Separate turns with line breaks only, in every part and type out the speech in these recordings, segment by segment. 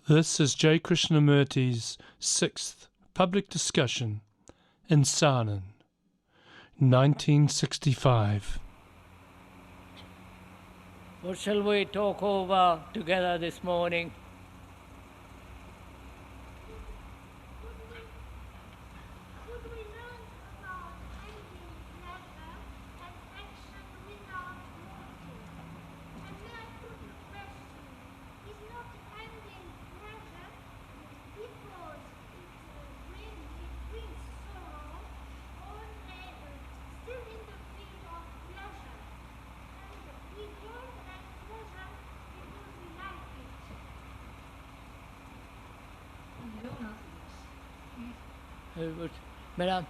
This is J. Krishnamurti's sixth public discussion in Saanen, 1965.
What shall we talk over together this morning?
Could we learn about ending pleasure and action without motive? And may I put a question? Is not ending pleasure because it brings sorrow, only still in the field of pleasure? And we don't have pleasure because we like it.
Madam?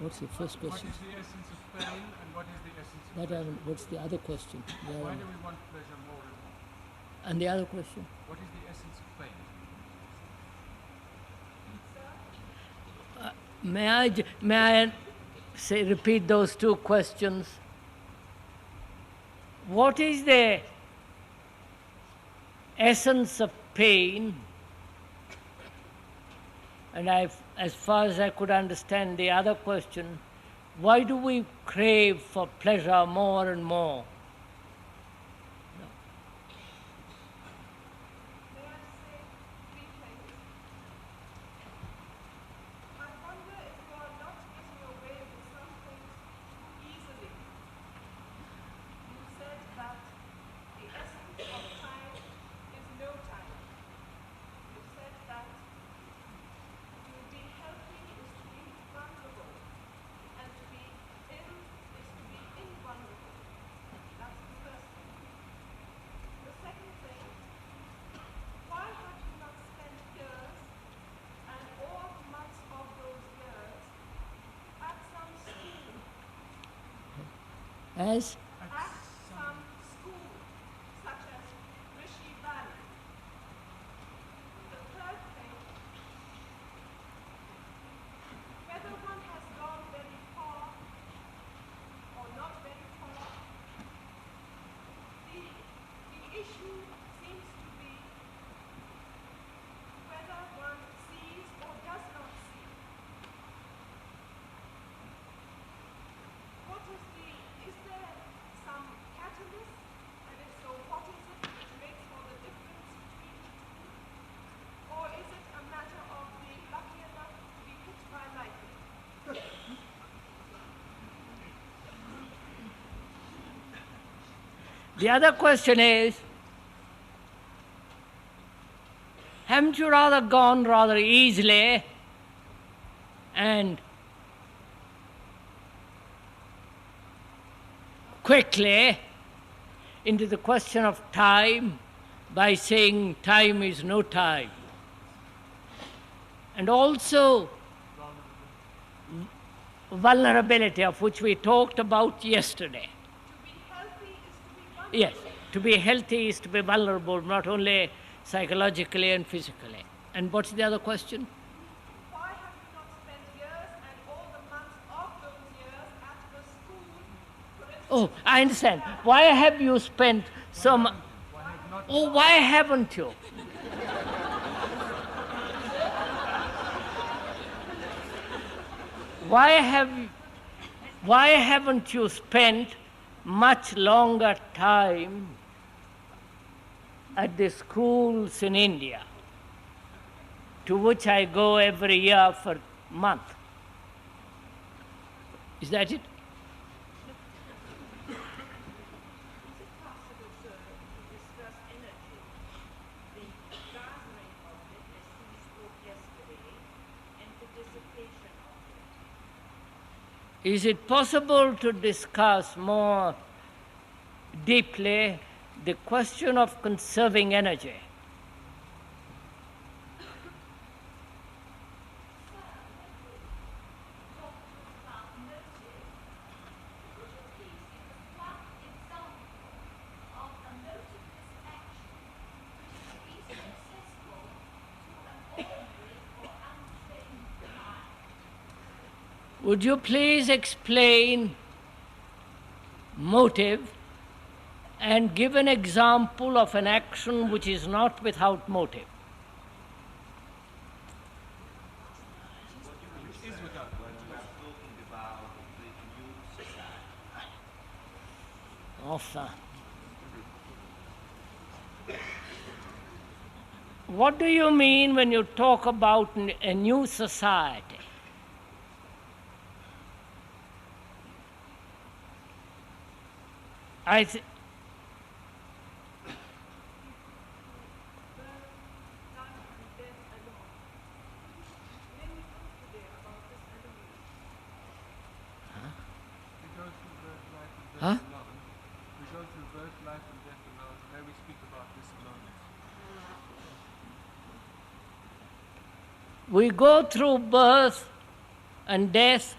What's the first question?
What is the essence of pain and what is the essence of
What's the other question?
Why do we want pleasure more and more?
And the other question?
What is the essence of pain?
May I repeat those two questions? What is the essence of pain? And as far as I could understand the other question, why do we crave for pleasure more and more?
May I say three things? I wonder if you are not getting away with some things too easily. You said that the essence of time is no time. You said that to be healthy is to be vulnerable, and to be ill is to be invulnerable. That's the first thing. The second thing, why have you not spent years and all months of those years at some school?
As
At some school, such as Rishi Valley. The third thing, whether one has gone very far or not very far, the issue seems to be whether one sees or does not see. Is there some catalyst? And if so, what is it which makes all the difference between the two? Or is it a matter of being lucky enough to be hit by lightning?
the other question is, haven't you rather gone rather easily and quickly into the question of time by saying time is no time? And also vulnerability, of which we talked about yesterday.
To be healthy is to be vulnerable.
Yes, to be healthy is to be vulnerable, not only psychologically and physically. And what's the other question?
Why have you not spent years and all the months of those years at the school, for instance?
Oh, I understand. Why have you spent some... Oh, why haven't you? Why haven't you spent much longer time at the schools in India, to which I go every year for a month? Is that it? Is it possible to discuss more deeply the question of conserving energy? Would you please explain motive and give an example of an action which is not without motive? Enfin. What do you mean when you talk about a new society? I think Huh?
We go through birth, life, and death alone, and there we speak about this alone.
We go through birth and death,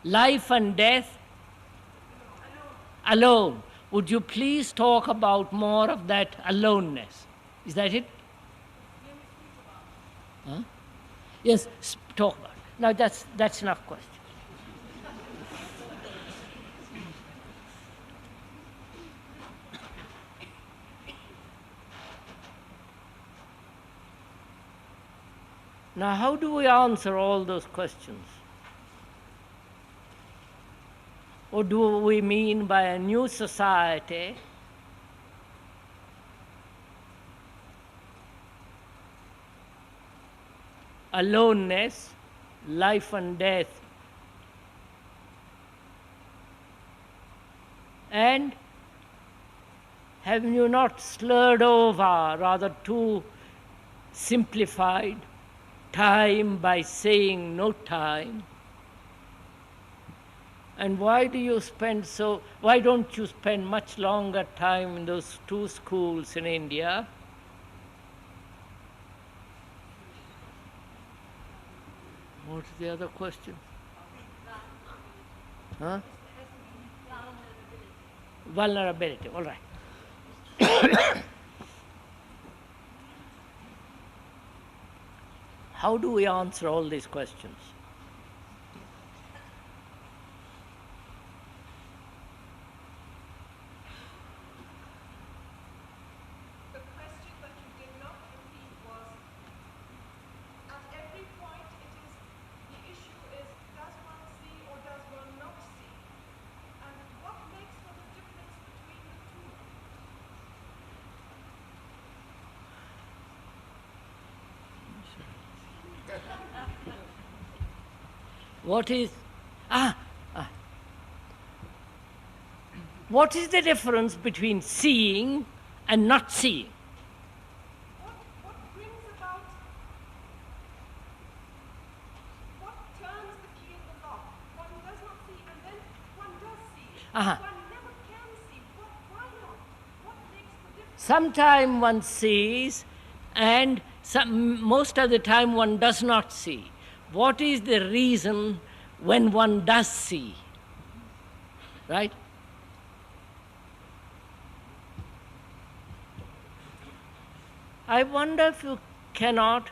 life and death alone. Would you please talk about more of that aloneness? Is that it? Huh? Yes, talk about it. Now that's enough question. Now, how do we answer all those questions? What do we mean by a new society? Aloneness, life and death, and have you not slurred over, rather too simplified, time by saying no time? And why don't you spend much longer time in those two schools in India? What's the other question? Huh? Vulnerability, all right. How do we answer all these questions?
The question that you did not repeat was, at every point the issue is, does one see or does one not see? And what makes for the difference between the two?
What is the difference between seeing and not seeing?
What brings about, what turns the key in the lock? One does not see and then one does see. One never can see. Why not? What makes the difference?
Sometimes one sees and most of the time one does not see. What is the reason when one does see? Right? I wonder if you cannot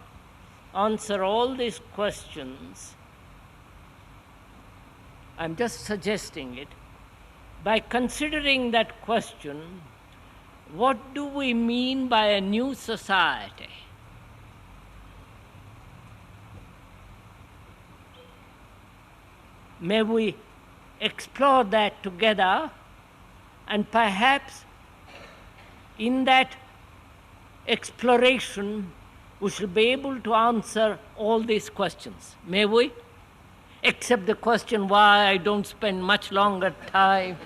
answer all these questions. I'm just suggesting it. By considering that question, what do we mean by a new society? May we explore that together, and perhaps in that exploration we shall be able to answer all these questions. May we? Except the question why I don't spend much longer time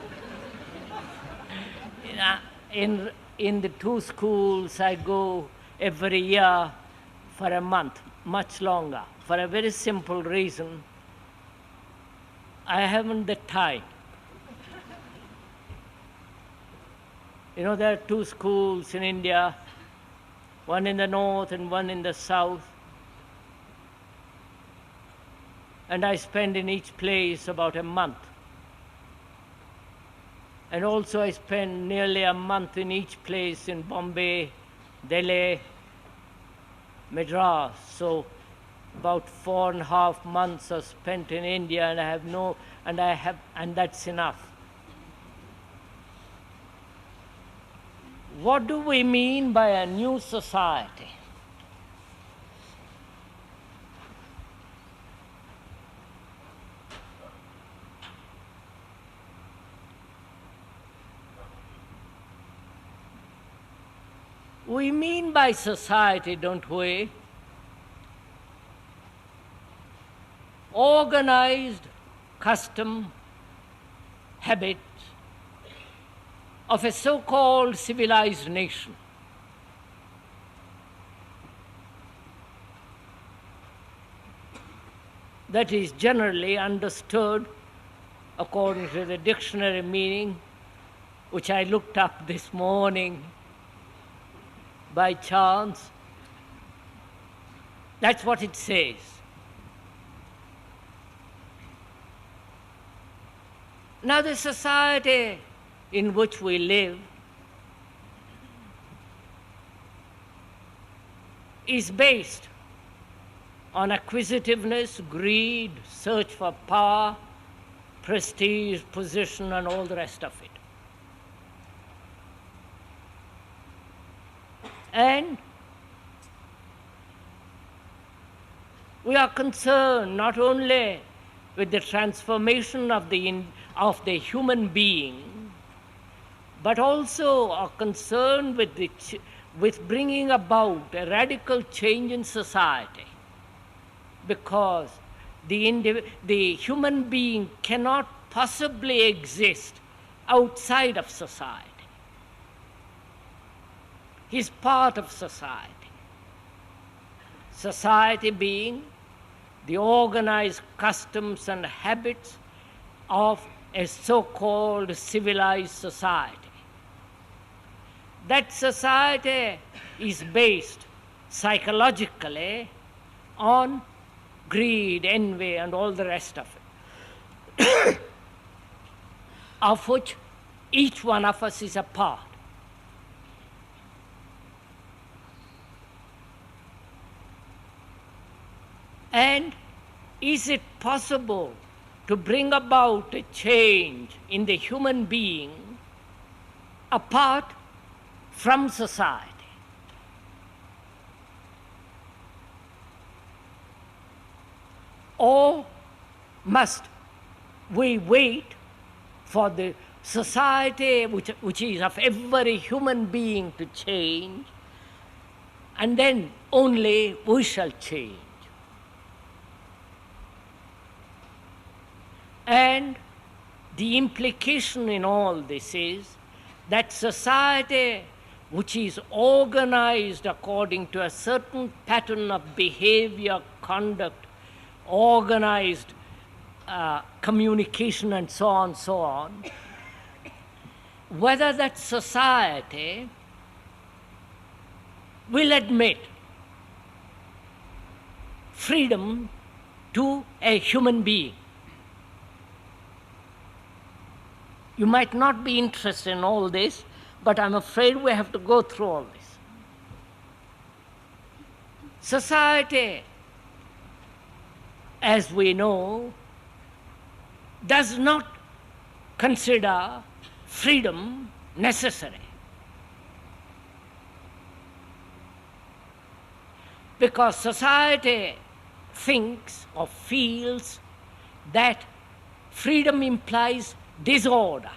in the two schools I go every year for a month, much longer, for a very simple reason. I haven't the time. You know, there are two schools in India, one in the north and one in the south. And I spend in each place about a month. And also I spend nearly a month in each place in Bombay, Delhi, Madras. So about 4.5 months are spent in India, and that's enough. What do we mean by a new society? We mean by society, don't we, organized custom, habits of a so-called civilized nation. That is generally understood, according to the dictionary meaning, which I looked up this morning by chance. That's what it says. Now, the society in which we live is based on acquisitiveness, greed, search for power, prestige, position, and all the rest of it. And we are concerned not only with the transformation of the human being, but also are concerned with bringing about a radical change in society, because the human being cannot possibly exist outside of society. He's part of society. Society being the organized customs and habits of a so-called civilized society. That society is based psychologically on greed, envy, and all the rest of it, of which each one of us is a part. And is it possible to bring about a change in the human being apart from society? Or must we wait for the society which is of every human being to change, and then only we shall change? And the implication in all this is that society which is organized according to a certain pattern of behavior, conduct, organized communication, and so on, whether that society will admit freedom to a human being. You might not be interested in all this, but I'm afraid we have to go through all this. Society, as we know, does not consider freedom necessary, because society thinks or feels that freedom implies disorder,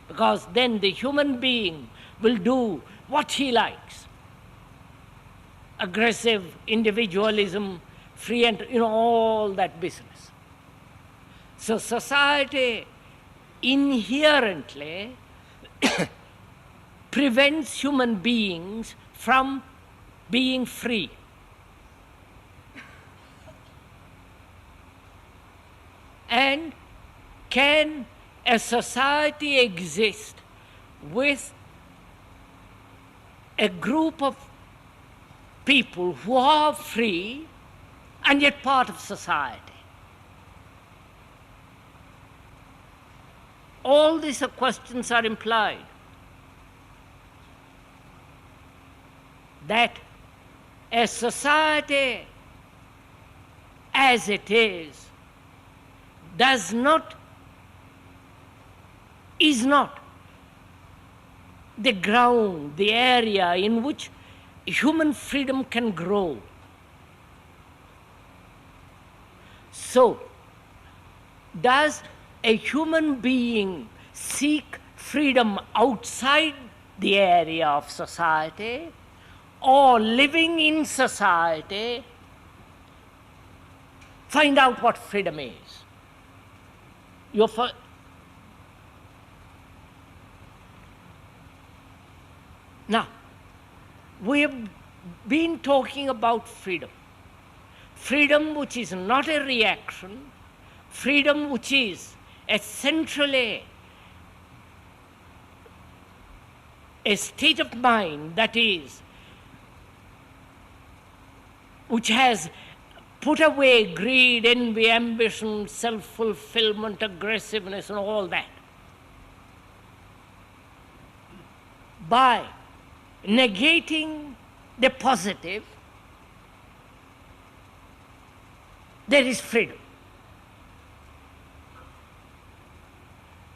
because then the human being will do what he likes. Aggressive individualism, free and all that business. So society inherently prevents human beings from being free. And can a society exist with a group of people who are free and yet part of society? All these questions are implied. That a society as it is is not the ground, the area in which human freedom can grow. So, does a human being seek freedom outside the area of society, or living in society, find out what freedom is? Now, we have been talking about freedom. Freedom which is not a reaction, freedom which is essentially a state of mind that is, which has put away greed, envy, ambition, self-fulfillment, aggressiveness, and all that. By negating the positive, there is freedom.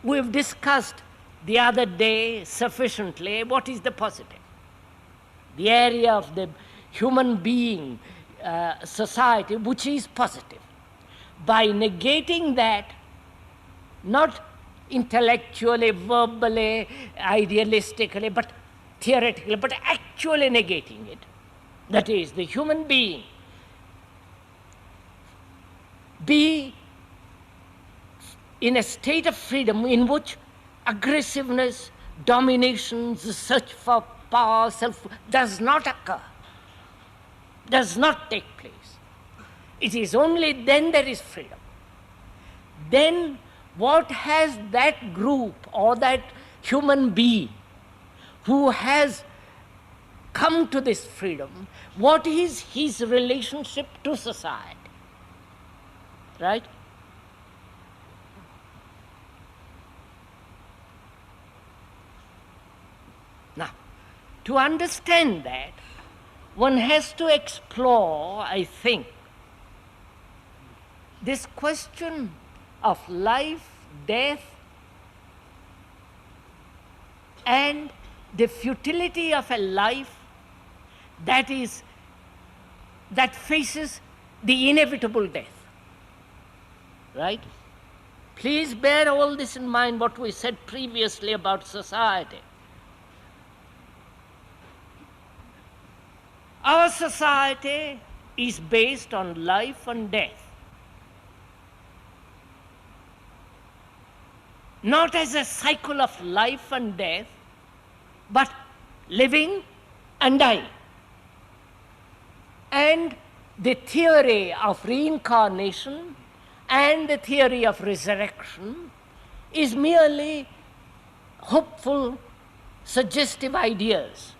We've discussed the other day sufficiently what is the positive. The area of the human being, society, which is positive. By negating that, not intellectually, verbally, idealistically, but theoretically, but actually negating it, that is, the human being be in a state of freedom in which aggressiveness, domination, the search for power, self, does not occur, does not take place. It is only then there is freedom. Then what has that group or that human being who has come to this freedom, what is his relationship to society? Right? Now, to understand that, one has to explore, I think, this question of life, death, and the futility of a life that faces the inevitable death. Right? Please bear all this in mind, what we said previously about society. Our society is based on life and death. Not as a cycle of life and death, but living and dying. And the theory of reincarnation and the theory of resurrection is merely hopeful, suggestive ideas.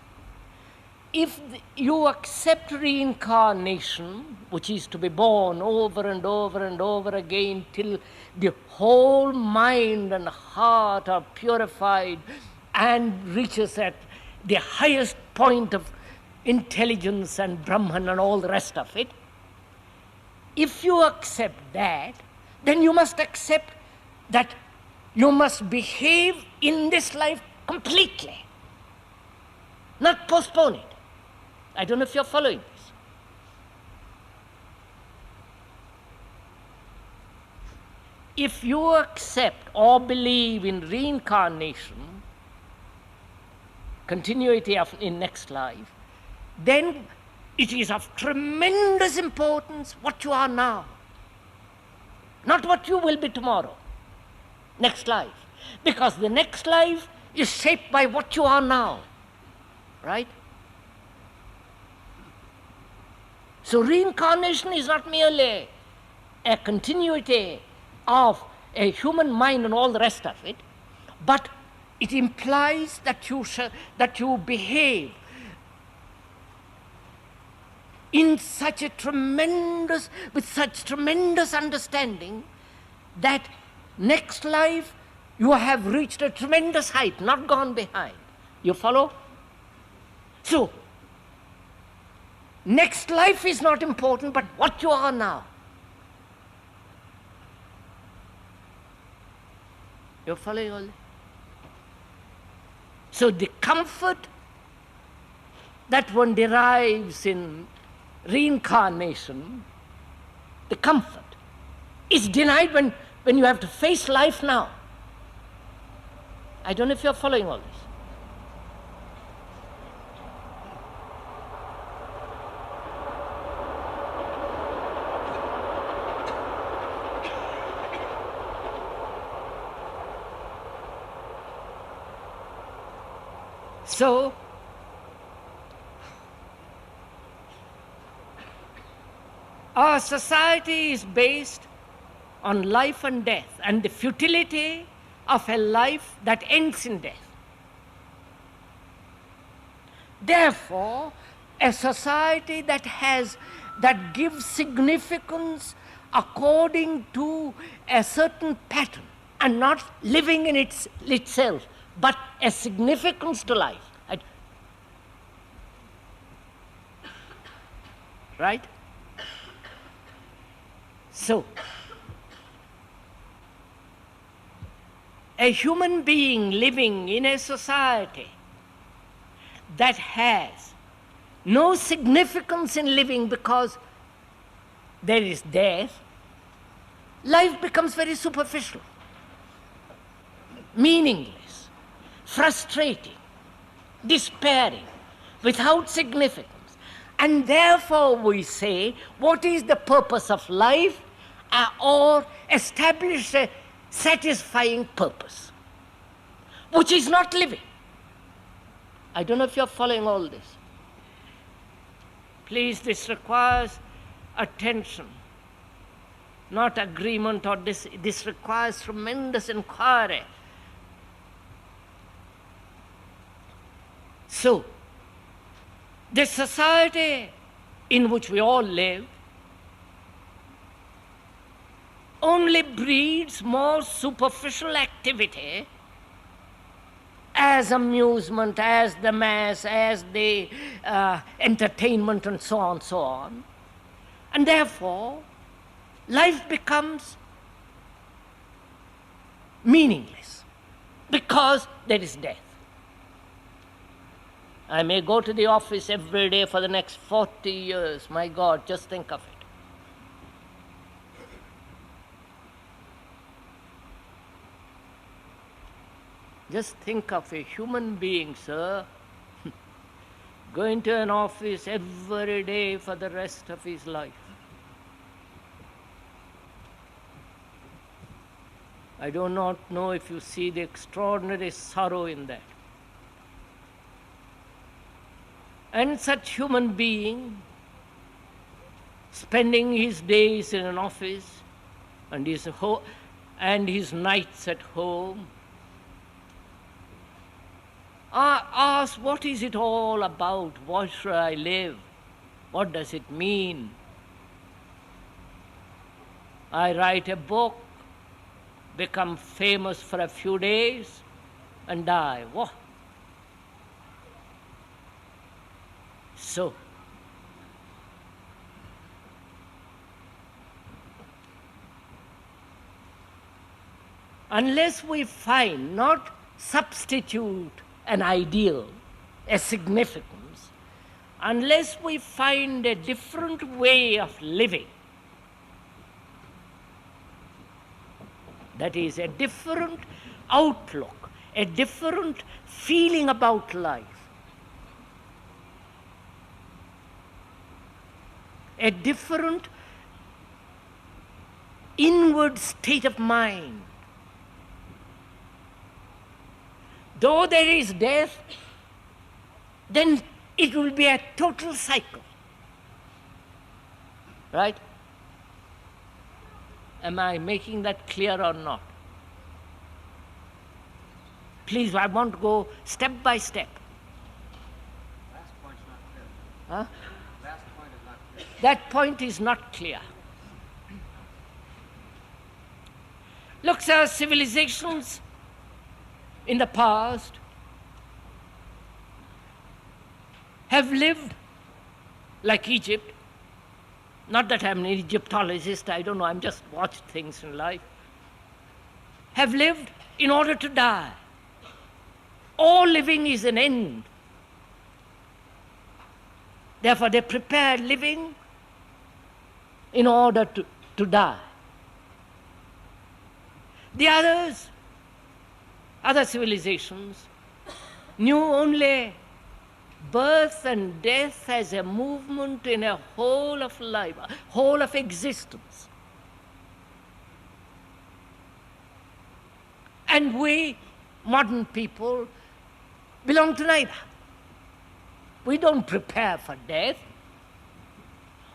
If you accept reincarnation, which is to be born over and over and over again till the whole mind and heart are purified and reaches at the highest point of intelligence and Brahman and all the rest of it, if you accept that, then you must accept that you must behave in this life completely, not postpone it. I don't know if you're following this. If you accept or believe in reincarnation, continuity in next life, then it is of tremendous importance what you are now, not what you will be tomorrow, next life. Because the next life is shaped by what you are now, right? So reincarnation is not merely a continuity of a human mind and all the rest of it, but it implies that you behave in such with such tremendous understanding that next life you have reached a tremendous height, not gone behind. You follow? So, next life is not important, but what you are now. You're following all this? So the comfort that one derives in reincarnation, the comfort, is denied when you have to face life now. I don't know if you're following all this. So, our society is based on life and death and the futility of a life that ends in death. Therefore, a society that gives significance according to a certain pattern and not living in itself, but a significance to life. Right? So, a human being living in a society that has no significance in living because there is death, life becomes very superficial, meaningless, frustrating, despairing, without significance. And therefore we say, what is the purpose of life? Or establish a satisfying purpose, which is not living. I don't know if you're following all this. Please, this requires attention, not agreement, or this requires tremendous inquiry. So, the society in which we all live only breeds more superficial activity as amusement, as the mass, as the entertainment, and so on, so on. And therefore, life becomes meaningless because there is death. I may go to the office every day for the next 40 years. My God, just think of it. Just think of a human being, sir, going to an office every day for the rest of his life. I do not know if you see the extraordinary sorrow in that. And such human being spending his days in an office and his nights at home, ask, what is it all about? Why should I live? What does it mean? I write a book, become famous for a few days, and die. What? So, unless we find, not substitute an ideal, a significance, unless we find a different way of living, that is, a different outlook, a different feeling about life, a different inward state of mind. Though there is death, then it will be a total cycle. Right? Am I making that clear or not? Please, I want to go step by step.
Last point's not clear.
Huh?
Last point is not clear.
That point is not clear. Look, sir, civilizations in the past have lived like Egypt. Not that I'm an Egyptologist, I don't know, I'm just watched things in life. Have lived in order to die. All living is an end. Therefore, they prepared living in order to die. The others, other civilizations, knew only birth and death as a movement in a whole of life, whole of existence. And we, modern people, belong to neither. We don't prepare for death,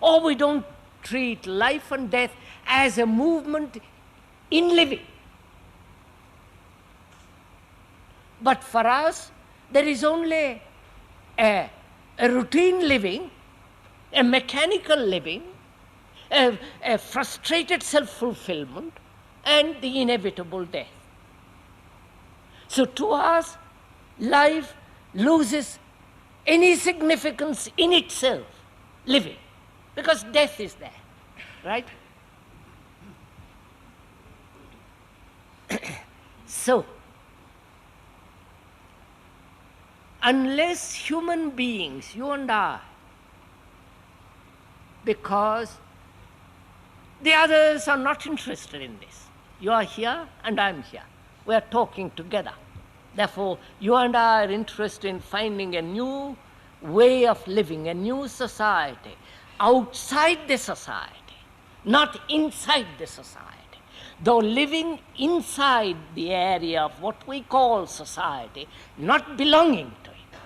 or we don't treat life and death as a movement in living. But for us, there is only a routine living, a mechanical living, a frustrated self-fulfillment, and the inevitable death. So to us, life loses any significance in itself, living, because death is there, right? So, unless human beings, you and I, because the others are not interested in this. You are here and I'm here. We are talking together. Therefore, you and I are interested in finding a new way of living, a new society, outside the society, not inside the society. Though living inside the area of what we call society, not belonging to it,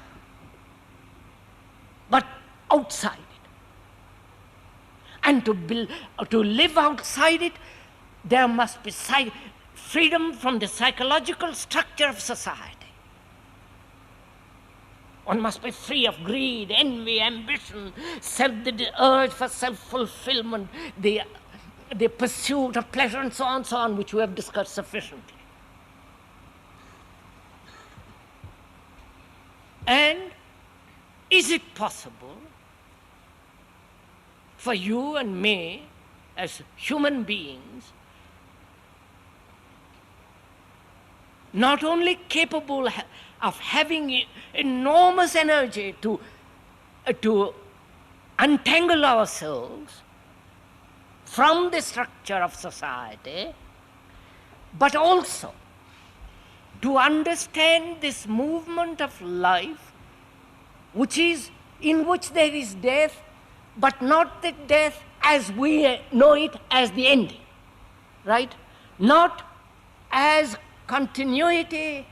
but outside it. And to live outside it, there must be freedom from the psychological structure of society. One must be free of greed, envy, ambition, the urge for self-fulfillment, the pursuit of pleasure, and so on, which we have discussed sufficiently. And is it possible for you and me, as human beings, not only capable of having enormous energy to untangle ourselves from the structure of society, but also to understand this movement of life, in which there is death, but not the death as we know it as the ending, right? Not as continuity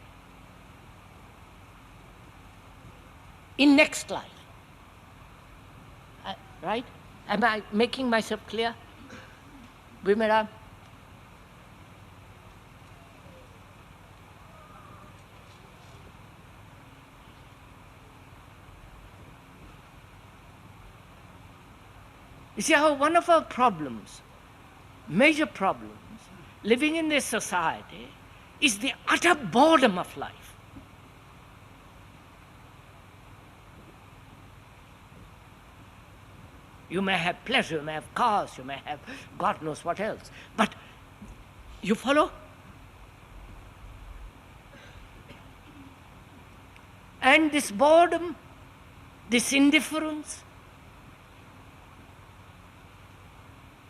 in next life, right? Am I making myself clear? Oui, madame? You see how one of our problems, major problems, living in this society, is the utter boredom of life. You may have pleasure, you may have cars, you may have God knows what else. But you follow? And this boredom, this indifference,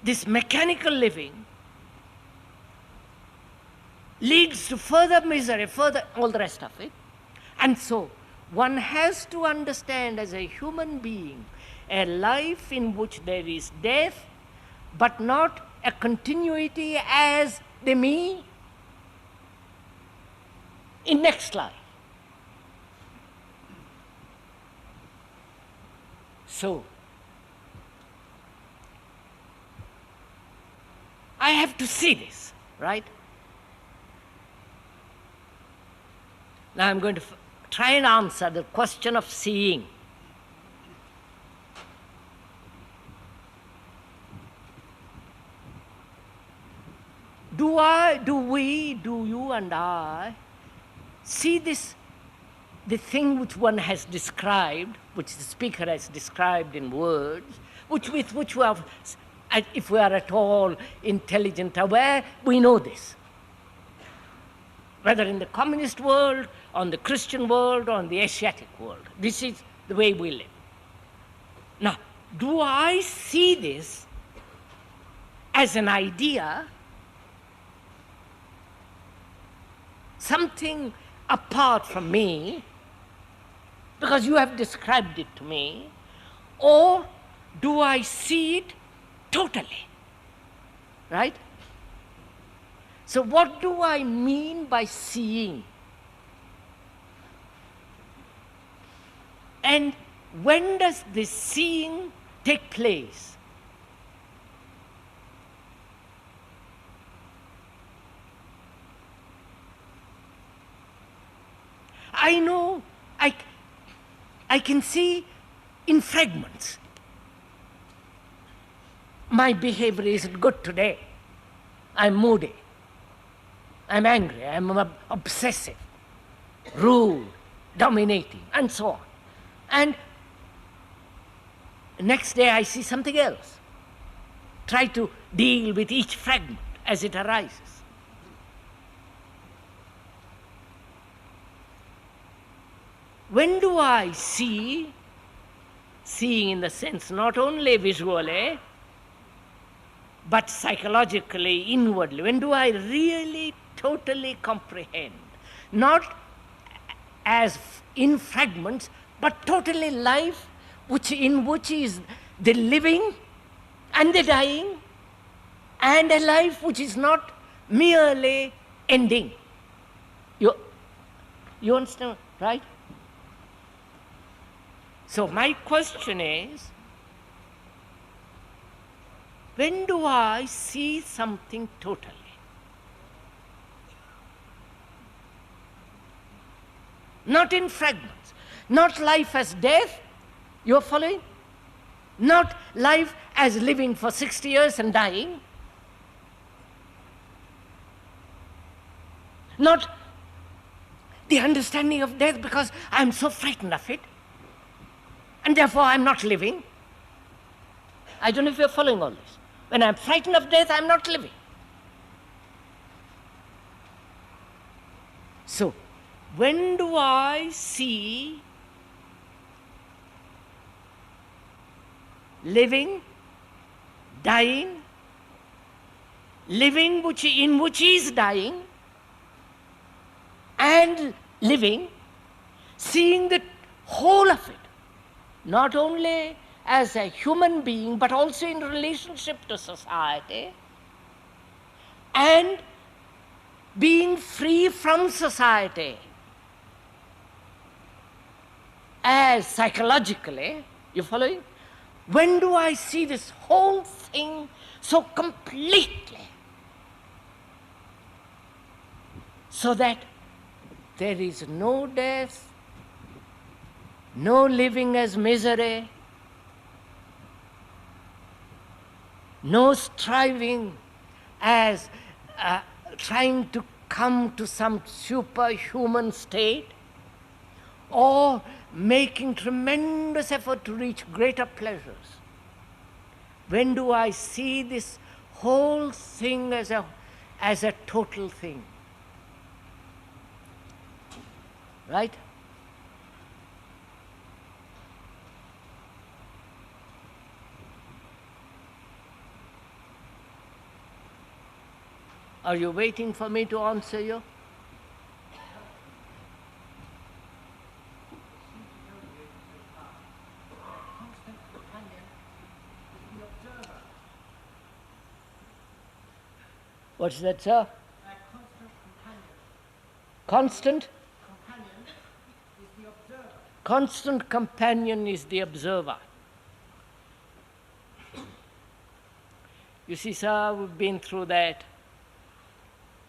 this mechanical living leads to further misery, further all the rest of it. And so one has to understand as a human being a life in which there is death, but not a continuity as the me in next life. So, I I have to see this, right? Now I'm going to try and answer the question of seeing. Do you and I see this, the thing which one has described, which the speaker has described in words, with which we have, if we are at all intelligent, aware, we know this. Whether in the communist world, on the Christian world, or in the Asiatic world. This is the way we live. Now, do I see this as an idea, something apart from me, because you have described it to me, or do I see it totally? Right? So what do I mean by seeing? And when does this seeing take place? I know I can see in fragments. My behavior isn't good today. I'm moody. I'm angry. I'm obsessive, rude, dominating, and so on. And next day I see something else. Try to deal with each fragment as it arises. When do I see, seeing in the sense not only visually, but psychologically, inwardly, when do I really totally comprehend? Not as in fragments, but totally life, in which is the living and the dying, and a life which is not merely ending. You understand, right? So my question is, when do I see something totally? Not in fragments, not life as death, you're following? Not life as living for 60 years and dying. Not the understanding of death because I'm so frightened of it, and therefore I'm not living. I don't know if you're following all this. When I'm frightened of death, I'm not living. So, when do I see living, dying, living in which is dying, and living, seeing the whole of it, not only as a human being, but also in relationship to society, and being free from society as psychologically, you following? When do I see this whole thing so completely, so that there is no death, no living as misery, no striving as trying to come to some superhuman state, or making tremendous effort to reach greater pleasures? When do I see this whole thing as a total thing? Right? Are you waiting for me to answer you? What's that, sir? Constant? Constant companion is the observer. You see, sir, we've been through that.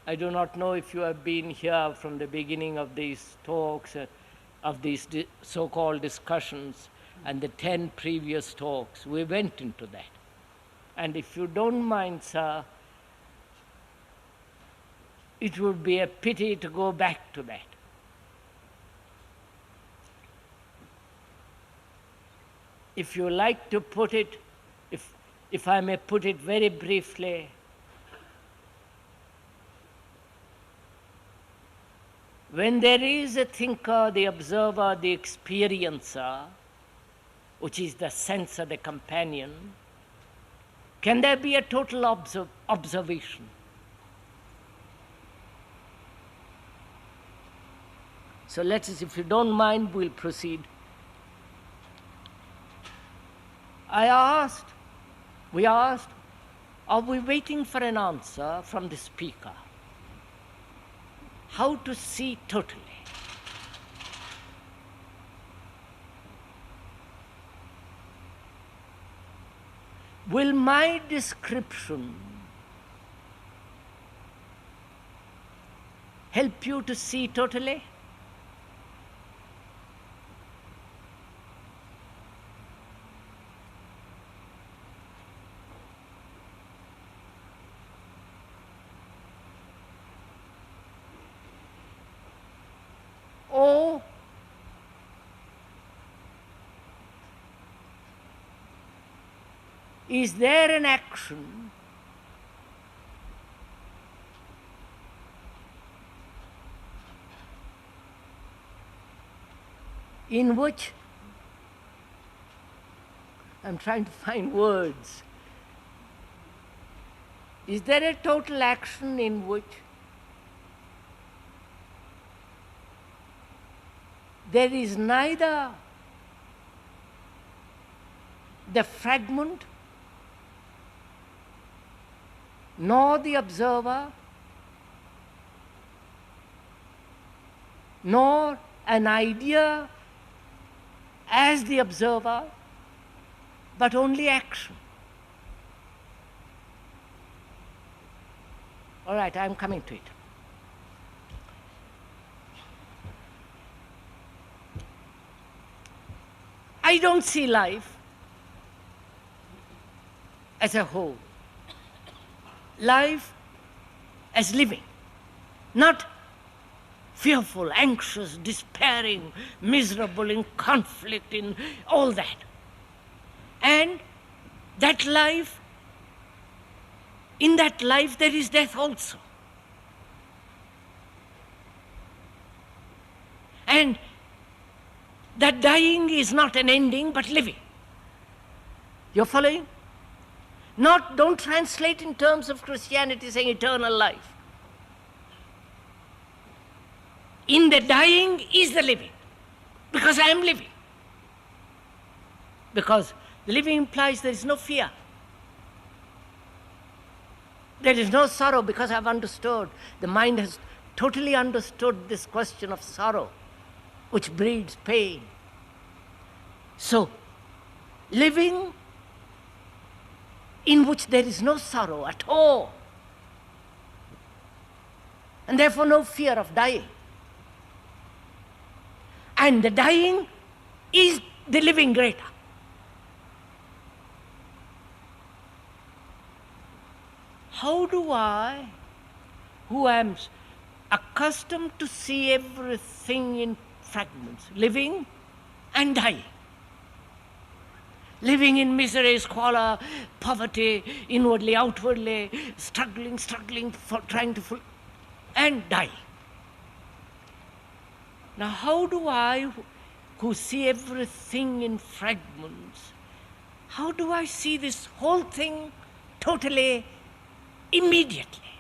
I do not know if you have been here from the beginning of these talks, of these so-called discussions, and the 10 previous talks. We went into that. And if you don't mind, sir, it would be a pity to go back to that. If you like to put it, if I may put it very briefly, when there is a thinker, the observer, the experiencer, which is the senser, the companion, can there be a total observation? So let us, if you don't mind, we'll proceed. We asked, are we waiting for an answer from the speaker? How to see totally? Will my description help you to see totally? Or is there an action in which, I'm trying to find words, is there a total action in which there is neither the fragment nor the observer nor an idea as the observer, but only action? All right, I'm coming to it. I don't see life as a whole. Life as living, not fearful, anxious, despairing, miserable, in conflict, in all that. And that life, in that life there is death also. And that dying is not an ending, but living. You're following? Don't translate in terms of Christianity saying eternal life. In the dying is the living, because I am living. Because the living implies there is no fear. There is no sorrow, because I've understood. The mind has totally understood this question of sorrow, which breeds pain. So, living in which there is no sorrow at all, and therefore no fear of dying. And the dying is the living greater. How do I, who am accustomed to see everything in fragments, living and dying, living in misery, squalor, poverty, inwardly, outwardly, struggling, trying to and dying. Now how do I, who see everything in fragments, how do I see this whole thing totally, immediately?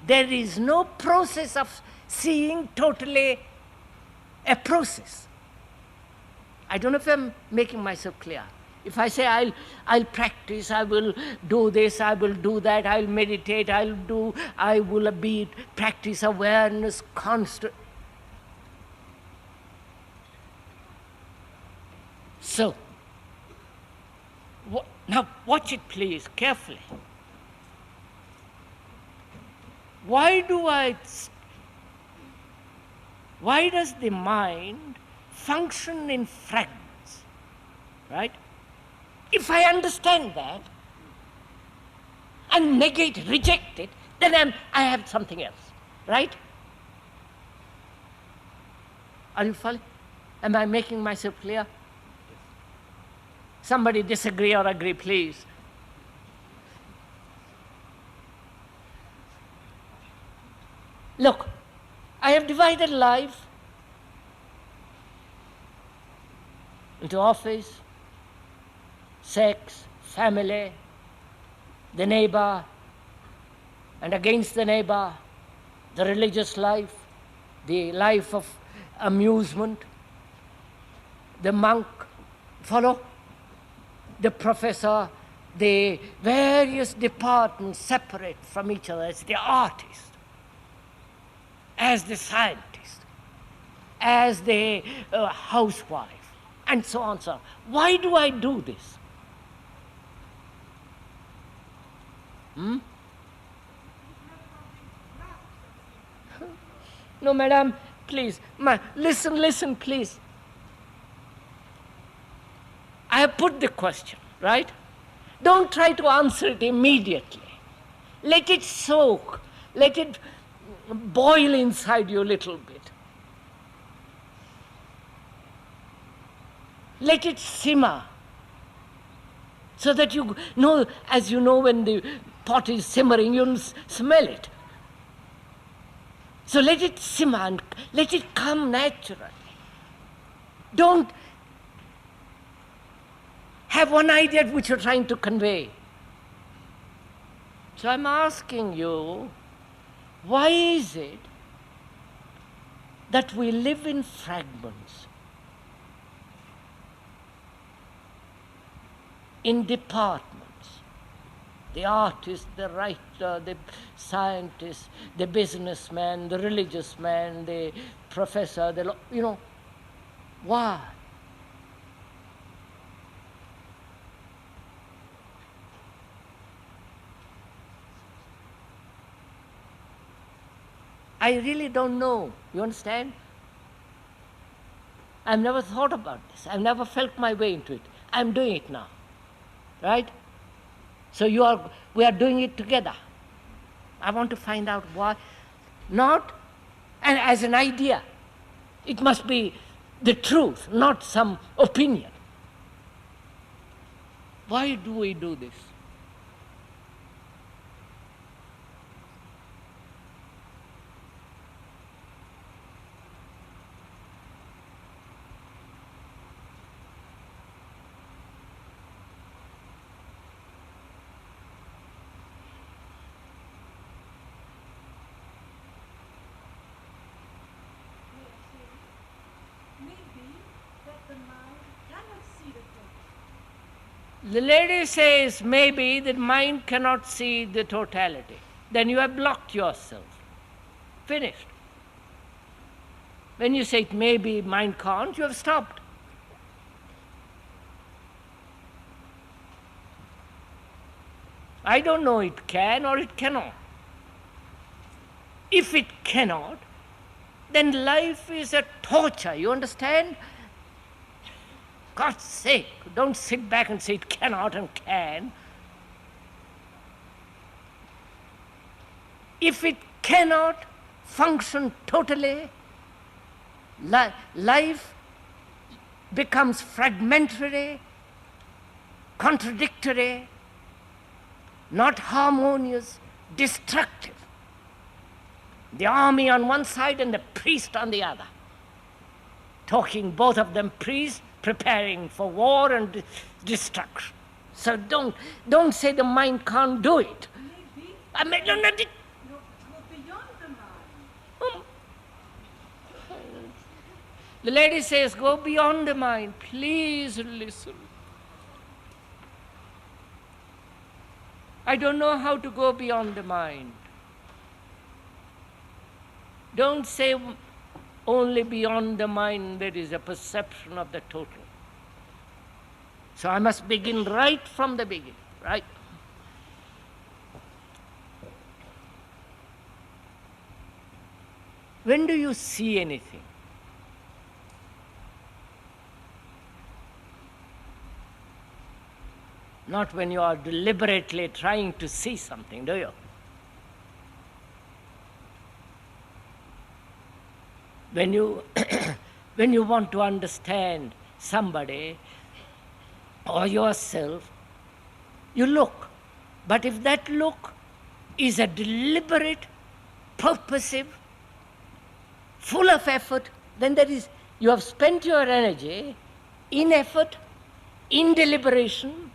There is no process of seeing totally a process. I don't know if I'm making myself clear. If I say I'll practice, I will do this, I will do that, I'll meditate, I will practice awareness constant. So, Now watch it please, carefully. Why does the mind function in fragments, right? If I understand that and negate, reject it, then I have something else, right? Are you following? Am I making myself clear? Somebody disagree or agree, please. Look, I have divided life into office, sex, family, the neighbor, and against the neighbor, the religious life, the life of amusement, the monk, follow? The professor, the various departments separate from each other as the artist, as the scientist, as the housewife, and so on, so on. Why do I do this? No, madam, please. Listen, please. I have put the question, right? Don't try to answer it immediately. Let it soak. Let it boil inside you a little bit. Let it simmer. So that you know, as you know, when the pot is simmering, you smell it. So let it simmer and let it come naturally. Don't have one idea which you're trying to convey. So I'm asking you, why is it that we live in fragments, in departments? The artist, the writer, the scientist, the businessman, the religious man, the professor, why? I really don't know. You understand? I've never thought about this. I've never felt my way into it. I'm doing it now. Right? So we are doing it together. I want to find out why. Not and as an idea. It must be the truth, not some opinion. Why do we do this? The lady says maybe the mind cannot see the totality. Then you have blocked yourself. Finished. When you say it maybe mind can't, you have stopped. I don't know it can or it cannot. If it cannot, then life is a torture, you understand? God's sake, don't sit back and say it cannot and can. If it cannot function totally, life becomes fragmentary, contradictory, not harmonious, destructive. The army on one side and the priest on the other. Talking, both of them priests, preparing for war and destruction. So don't say the mind can't do it.
Maybe
I mean, no,
go beyond the mind.
The lady says, go beyond the mind. Please listen. I don't know how to go beyond the mind. Don't say only beyond the mind there is a perception of the total. So I must begin right from the beginning, right? When do you see anything? Not when you are deliberately trying to see something, do you? When you, when you want to understand somebody or yourself, you look. But if that look is a deliberate, purposive, full of effort, then you have spent your energy in effort, in deliberation,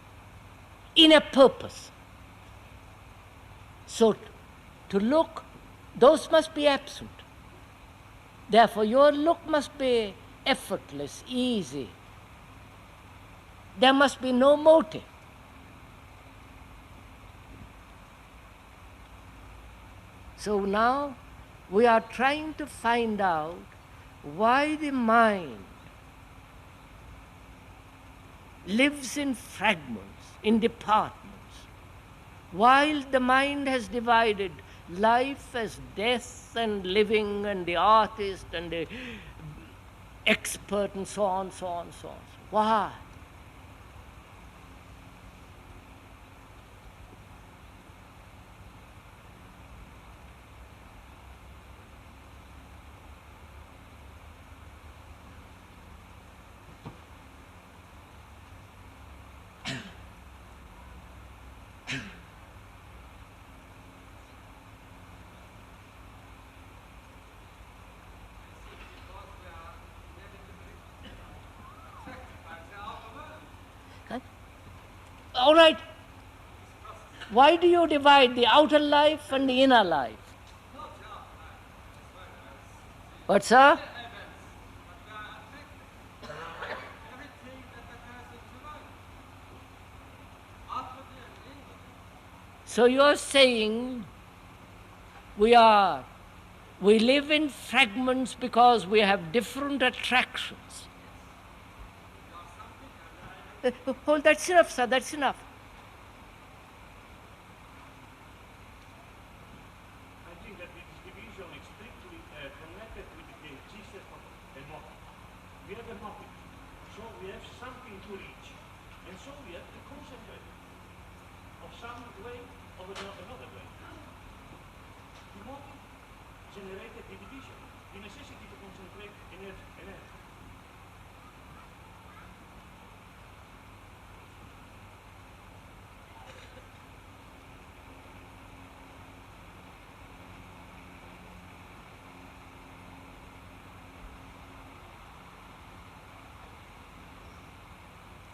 in a purpose. So to look, those must be absent. Therefore, your look must be effortless, easy. There must be no motive. So now we are trying to find out why the mind lives in fragments, in departments, while the mind has divided life as death and living and the artist and the expert and so on, so on, so on. Why? All right. Why do you divide the outer life and the inner life? What, sir? So you're saying we live in fragments because we have different attractions. Oh, that's enough, sir, that's enough.
I think that this division is strictly connected with the existence of a motive. We have a motive, so we have something to reach, and so we have to concentrate of some way or another way. The motive generated the division, the necessity to concentrate energy.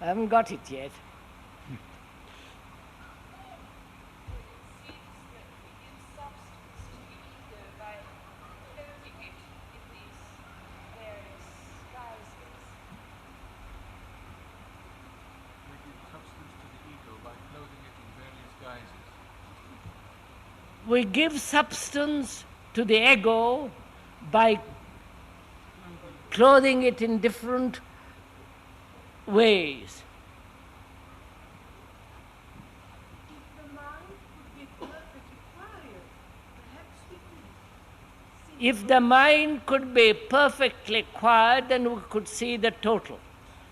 I haven't got it yet.
It seems that we give substance to the ego by clothing it in these various guises.
We give substance to the ego by clothing it in various guises.
We give substance to the ego by clothing it in different ways.
If the mind could be perfectly quiet, perhaps we could see.
If the mind could be perfectly quiet, then we could see the total.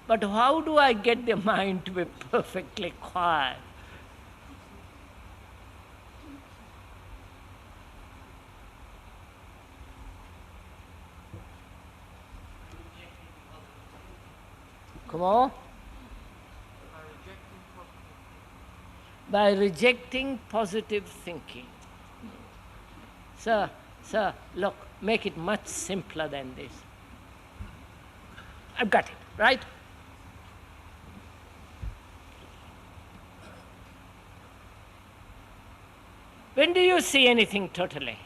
But how do I get the mind to be perfectly quiet? Come on. By rejecting positive thinking. Sir, look, make it much simpler than this. I've got it, right? When do you see anything totally?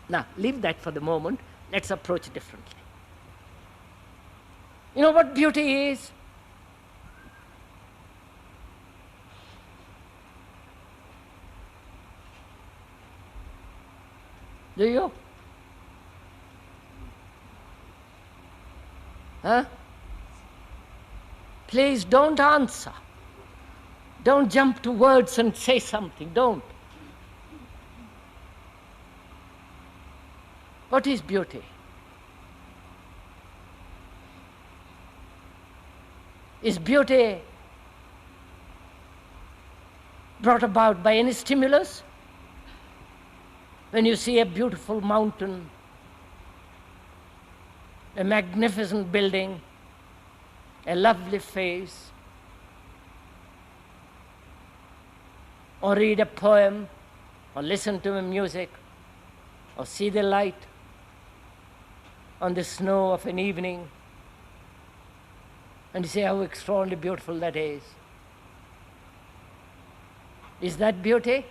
Now, leave that for the moment. Let's approach it differently. You know what beauty is? Do you? Huh? Please don't answer. Don't jump to words and say something. Don't. What is beauty? Is beauty brought about by any stimulus? When you see a beautiful mountain, a magnificent building, a lovely face, or read a poem, or listen to a music, or see the light on the snow of an evening, and you say how extraordinarily beautiful that is. Is that beauty?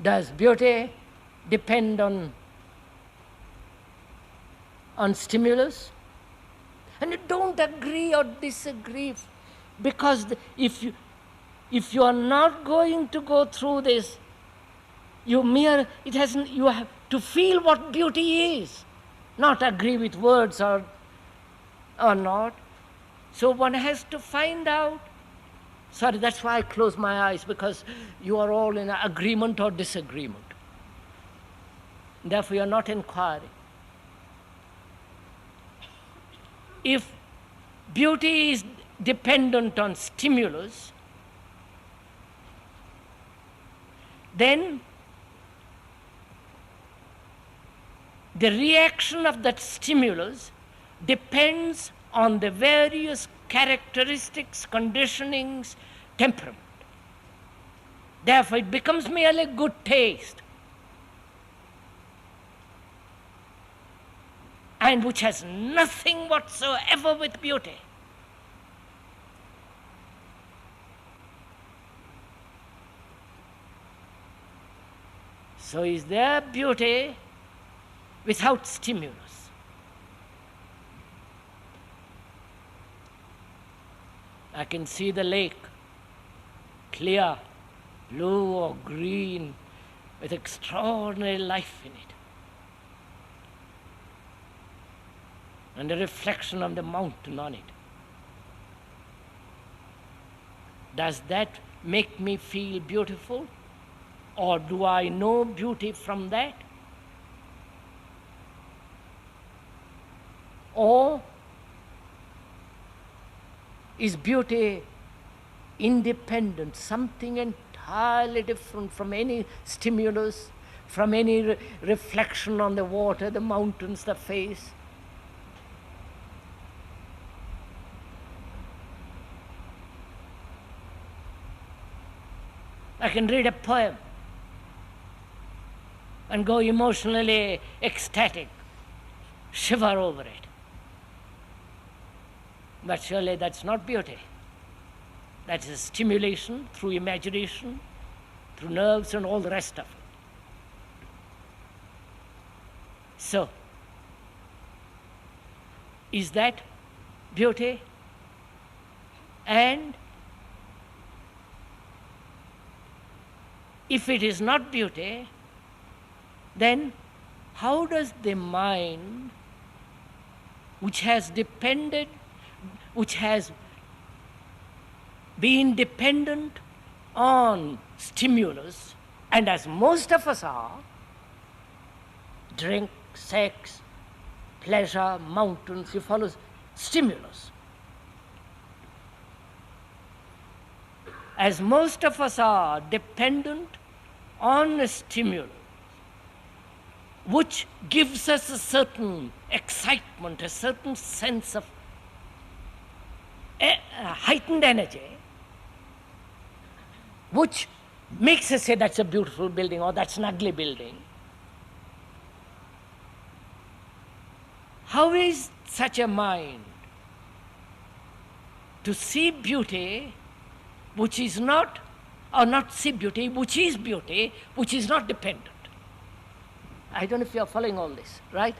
Does beauty depend on stimulus? And you don't agree or disagree, because if you are not going to go through this, you have to feel what beauty is, not agree with words or not. So one has to find out. Sorry, that's why I close my eyes, because you are all in agreement or disagreement. Therefore, you are not inquiring. If beauty is dependent on stimulus, then the reaction of that stimulus depends on the various characteristics, conditionings, temperament. Therefore, it becomes merely good taste, and which has nothing whatsoever with beauty. So is there beauty without stimulus? I can see the lake, clear, blue or green, with extraordinary life in it. And the reflection of the mountain on it. Does that make me feel beautiful? Or do I know beauty from that? Or is beauty independent, something entirely different from any stimulus, from any reflection on the water, the mountains, the face? I can read a poem and go emotionally ecstatic, shiver over it. But surely that's not beauty. That's a stimulation through imagination, through nerves and all the rest of it. So, is that beauty? And if it is not beauty, then how does the mind, which has been dependent on stimulus, and as most of us are, drink, sex, pleasure, mountains, you follow stimulus. As most of us are dependent on a stimulus, which gives us a certain excitement, a certain sense of heightened energy, which makes us say that's a beautiful building or that's an ugly building. How is such a mind to see beauty which is not, or not see beauty, which is beauty, which is not dependent? I don't know if you are following all this, right?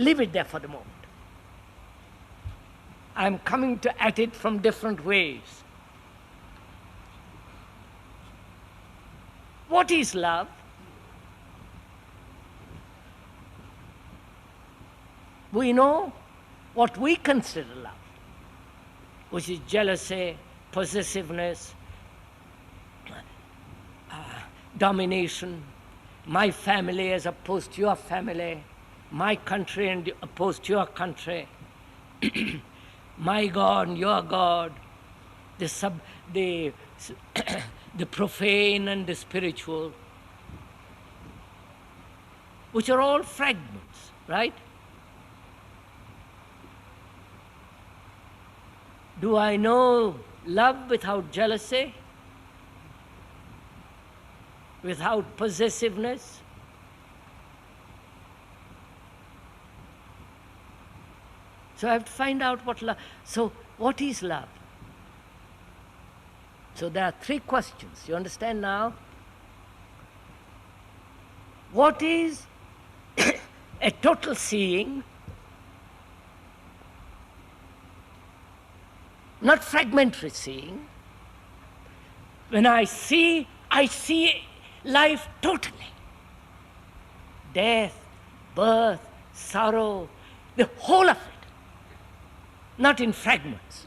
leave it there for the moment. I'm coming at it from different ways. What is love? We know what we consider love, which is jealousy, possessiveness, domination, my family as opposed to your family, my country and opposed to your country, my God and your God, the profane and the spiritual, which are all fragments, right? Do I know love without jealousy? Without possessiveness? So I have to find out what love. So what is love? So there are three questions. You understand now? What is a total seeing? Not fragmentary seeing. When I see life totally. Death, birth, sorrow, the whole of it. Not in fragments.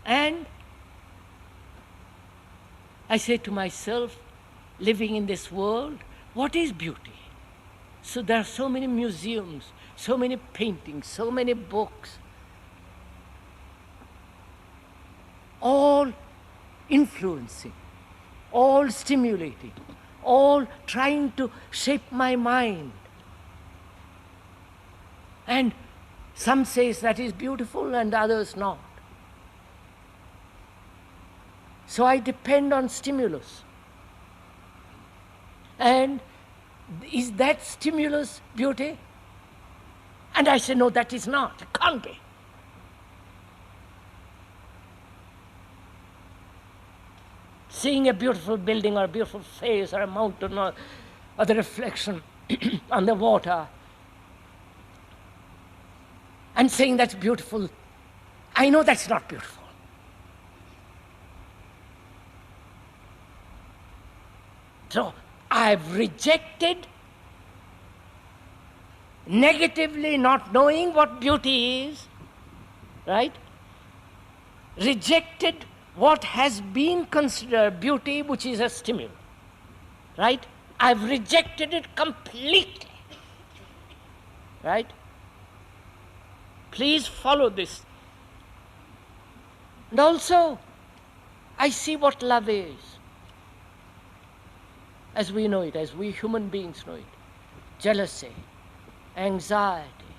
And I say to myself, living in this world, what is beauty? So there are so many museums, so many paintings, so many books, all influencing, all stimulating, all trying to shape my mind. And some says that is beautiful and others not. So I depend on stimulus. And is that stimulus beauty? And I say, no, that is not. It can't be. Seeing a beautiful building or a beautiful face or a mountain or the reflection on the water and saying that's beautiful, I know that's not beautiful. So I've rejected negatively not knowing what beauty is, right? Rejected what has been considered beauty, which is a stimulant, right? I've rejected it completely, right? Please follow this. And also, I see what love is, as we know it, as we human beings know it. Jealousy, anxiety,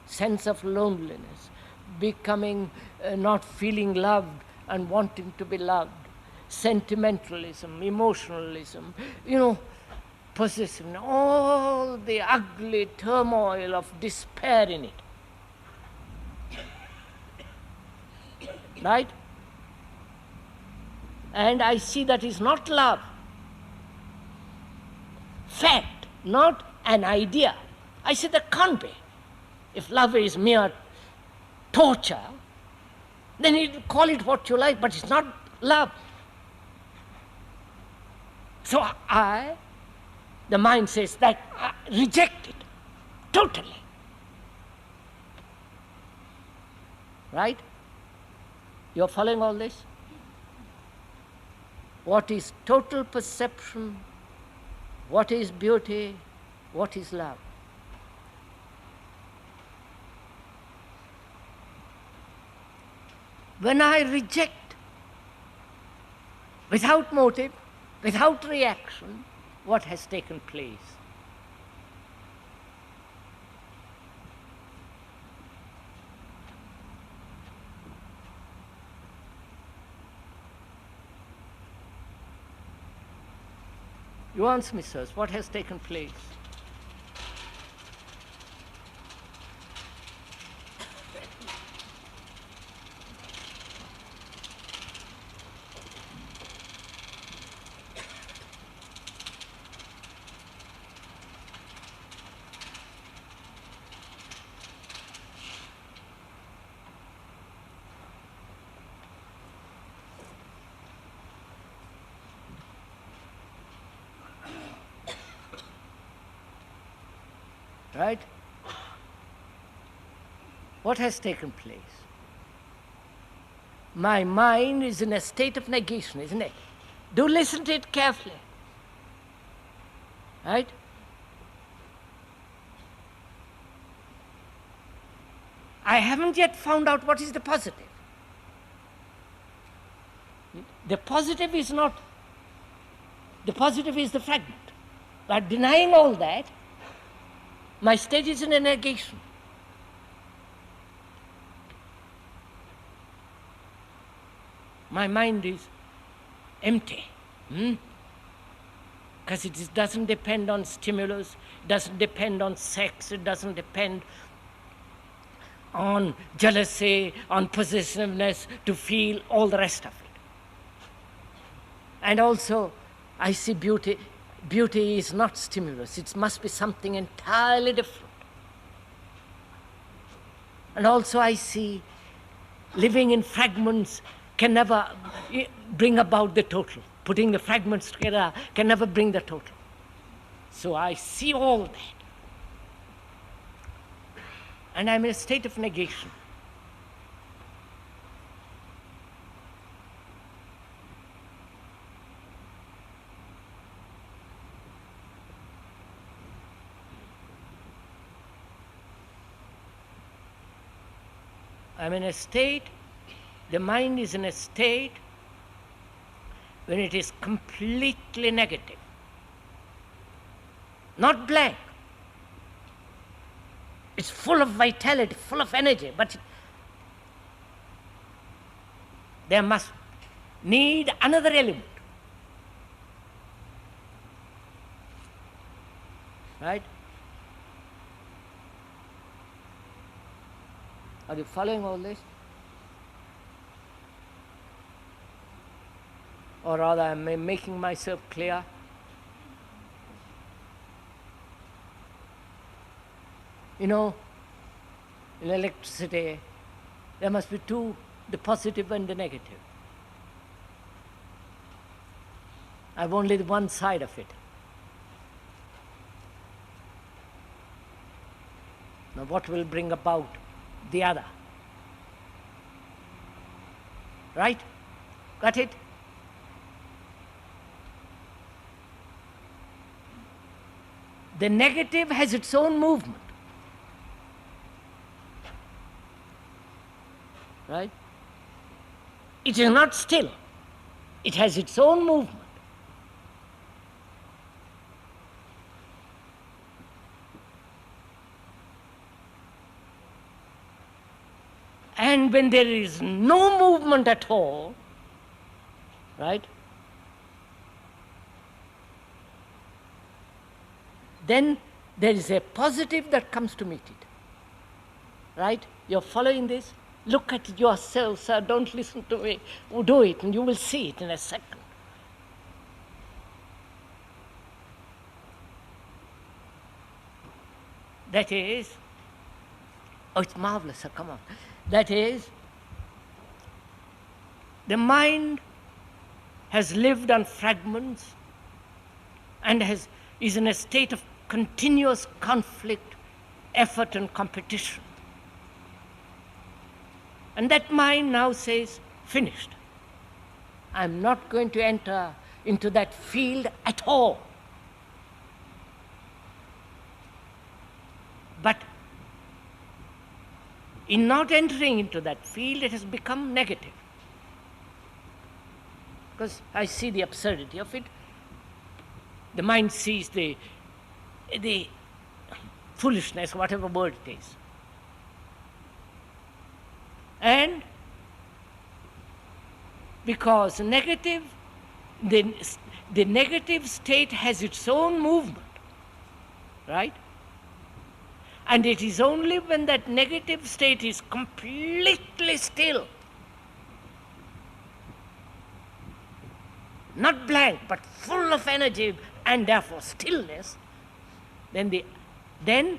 sense of loneliness, becoming not feeling loved and wanting to be loved, sentimentalism, emotionalism, possessiveness, all the ugly turmoil of despair in it. Right? And I see that is not love. Fact, not an idea. I say that can't be. If love is mere torture, then you call it what you like, but it's not love. So the mind says that reject it totally. Right? You're following all this? What is total perception? What is beauty? What is love? When I reject, without motive, without reaction, what has taken place? You answer me, sirs, what has taken place? Right? What has taken place? My mind is in a state of negation, isn't it? Do listen to it carefully. Right? I haven't yet found out what is the positive. The positive is not, the positive is the fragment. But denying all that, my state is in a negation. My mind is empty. Because it doesn't depend on stimulus, it doesn't depend on sex, it doesn't depend on jealousy, on possessiveness to feel all the rest of it. And also, I see beauty. Beauty is not stimulus, it must be something entirely different. And also I see living in fragments can never bring about the total. Putting the fragments together can never bring the total. So I see all that. And I'm in a state of negation. I'm in a state, the mind is in a state when it is completely negative. Not blank. It's full of vitality, full of energy, but there must need another element. Right? Are you following all this? Or rather, I'm making myself clear. You know, in electricity, there must be two, the positive and the negative. I have only one side of it. Now what will bring about the other? Right? Got it? The negative has its own movement. Right? It is not still. It has its own movement. And when there is no movement at all, right, then there is a positive that comes to meet it. Right? You're following this? Look at it yourself, sir. Don't listen to me. Do it, and you will see it in a second. That is, oh, it's marvelous, sir. Come on. That is, the mind has lived on fragments and is in a state of continuous conflict, effort, and competition. And that mind now says, finished. I'm not going to enter into that field at all. But in not entering into that field, it has become negative. Because I see the absurdity of it. The mind sees the foolishness, whatever word it is. And because negative, the negative state has its own movement, right? And it is only when that negative state is completely still, not blank, but full of energy and therefore stillness, then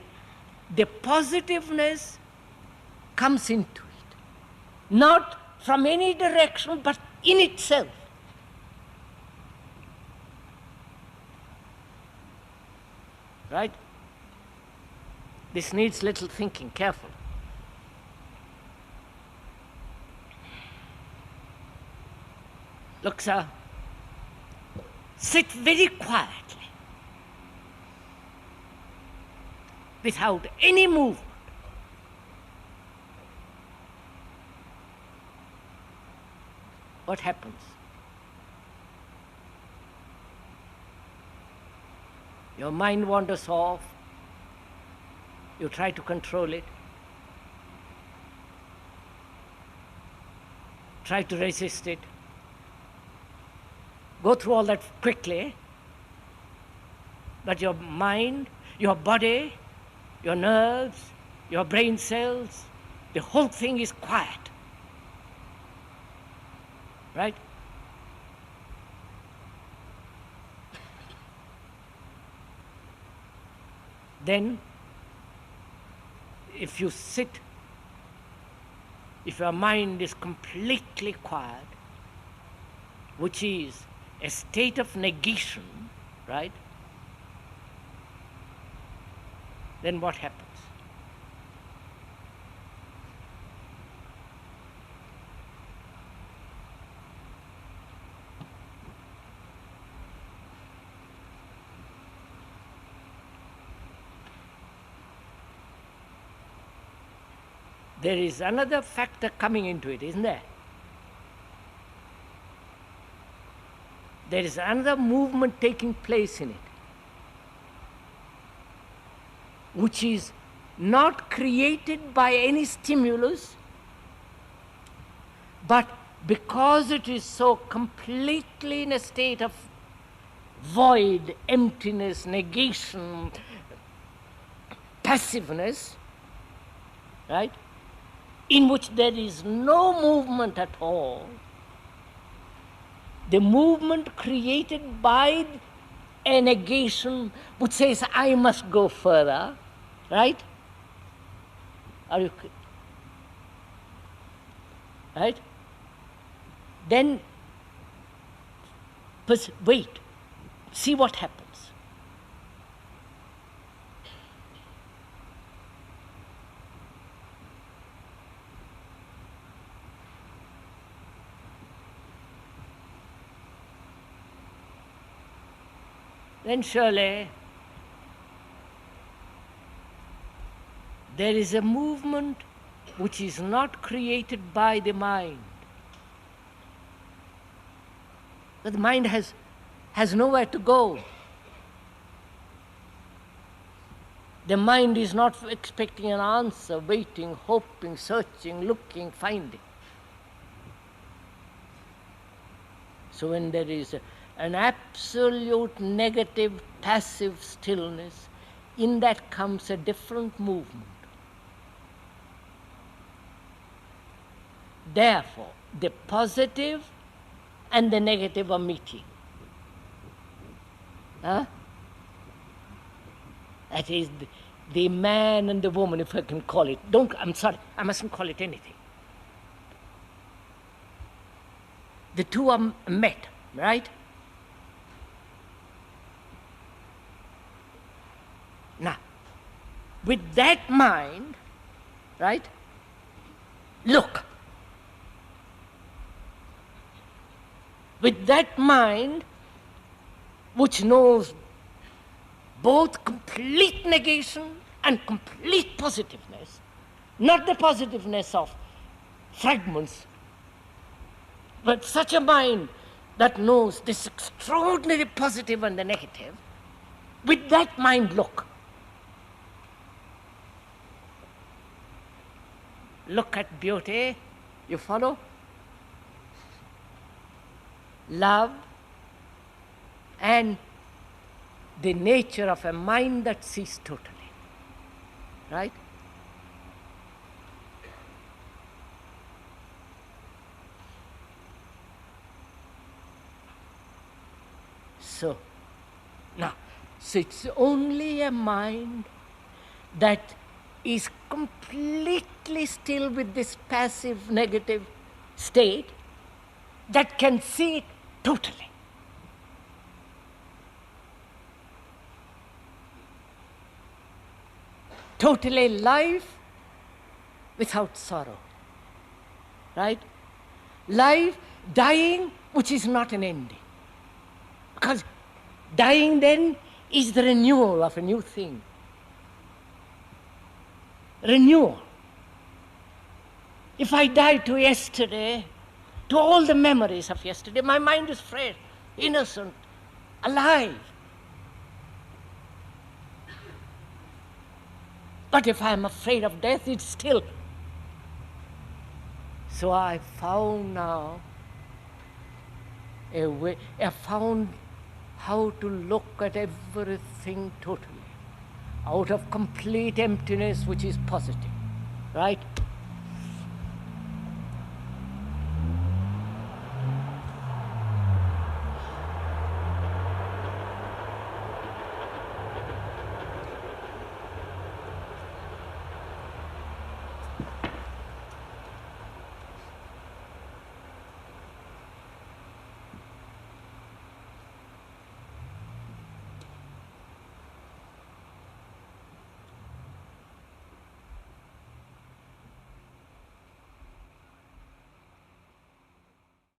the positiveness comes into it. Not from any direction, but in itself. Right? This needs little thinking, careful. Look, sir, sit very quietly, without any movement. What happens? Your mind wanders off. You try to control it. Try to resist it. Go through all that quickly. But your mind, your body, your nerves, your brain cells, the whole thing is quiet. Right? Then, if you sit, if your mind is completely quiet, which is a state of negation, right? Then what happens? There is another factor coming into it, isn't there? There is another movement taking place in it, which is not created by any stimulus, but because it is so completely in a state of void, emptiness, negation, passiveness, right? In which there is no movement at all. The movement created by a negation which says, I must go further, right? Are you, right? Then, wait, see what happens. Then surely there is a movement which is not created by the mind. But the mind has nowhere to go. The mind is not expecting an answer, waiting, hoping, searching, looking, finding. So when there is an absolute negative, passive stillness, in that comes a different movement. Therefore, the positive and the negative are meeting. That is the man and the woman, if I can call it. I'm sorry, I mustn't call it anything. The two are met, right? Now, with that mind, right, look. With that mind, which knows both complete negation and complete positiveness, not the positiveness of fragments, but such a mind that knows this extraordinary positive and the negative, with that mind, look. Look at beauty, you follow? Love and the nature of a mind that sees totally, right? So, now, so it's only a mind that is completely still with this passive negative state that can see it totally. totally alive without sorrow. Right? Life, dying, which is not an ending. Because dying then is the renewal of a new thing. Renewal. If I die to yesterday, to all the memories of yesterday, my mind is fresh, innocent, alive. But if I am afraid of death, it's still. So I found now a way, I found how to look at everything totally, out of complete emptiness, which is positive, right?